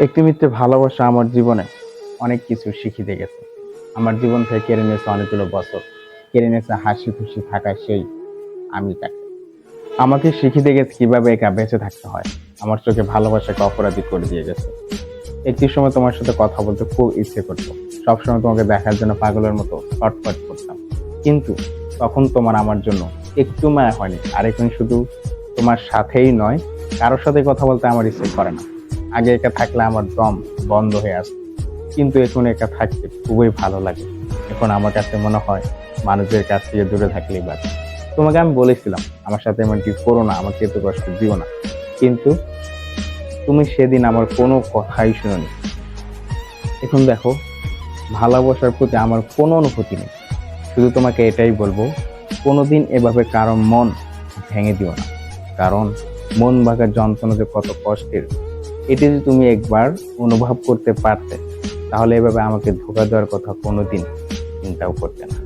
একটি মিত্রের ভালোবাসা আমার জীবনে অনেক কিছু শিখিয়ে গেছে। আমার জীবন থেকে কেড়ে নিয়েছে অনেকগুলো বছর, কেড়ে নিয়েছে হাসি খুশি থাকা সেই আমিটাকে। আমাকে শিখিয়ে গেছে কিভাবে একা বেঁচে থাকতে হয়। আমার চোখে ভালোবাসাকে অপরাধী করে দিয়ে গেছে। একটি সময় তোমার সাথে কথা বলতে খুব ইচ্ছে করতো, সবসময় তোমাকে দেখার জন্য পাগলের মতো ছটফট করতাম। কিন্তু তখন তোমার আমার জন্য একটু মায়া হয়নি। আর এখন শুধু তোমার সাথেই নয়, কারোর সাথে কথা বলতে আমার ইচ্ছে করে না। আগে একা থাকলে আমার দম বন্ধ হয়ে আসতো, কিন্তু এখন একা থাকতে খুবই ভালো লাগে। এখন আমার কাছে মনে হয় মানুষের কাছ থেকে দূরে থাকলেই বাঁচে। তোমাকে আমি বলেছিলাম আমার সাথে এমনটি করো না, আমাকে এত কষ্ট দিও না, কিন্তু তুমি সেদিন আমার কোনো কথাই শুনোনি। এখন দেখো, ভালোবাসার প্রতি আমার কোনো অনুভূতি নেই। শুধু তোমাকে এটাই বলবো, কোনোদিন এভাবে কারো মন ভেঙে দিও না। কারণ মন ভাঙার যন্ত্রণা যে কত কষ্টের, এটি যদি তুমি একবার অনুভব করতে পারতে, তাহলে এভাবে আমাকে ধোঁকা দেওয়ার কথা কোনোদিন চিন্তাও করতে না।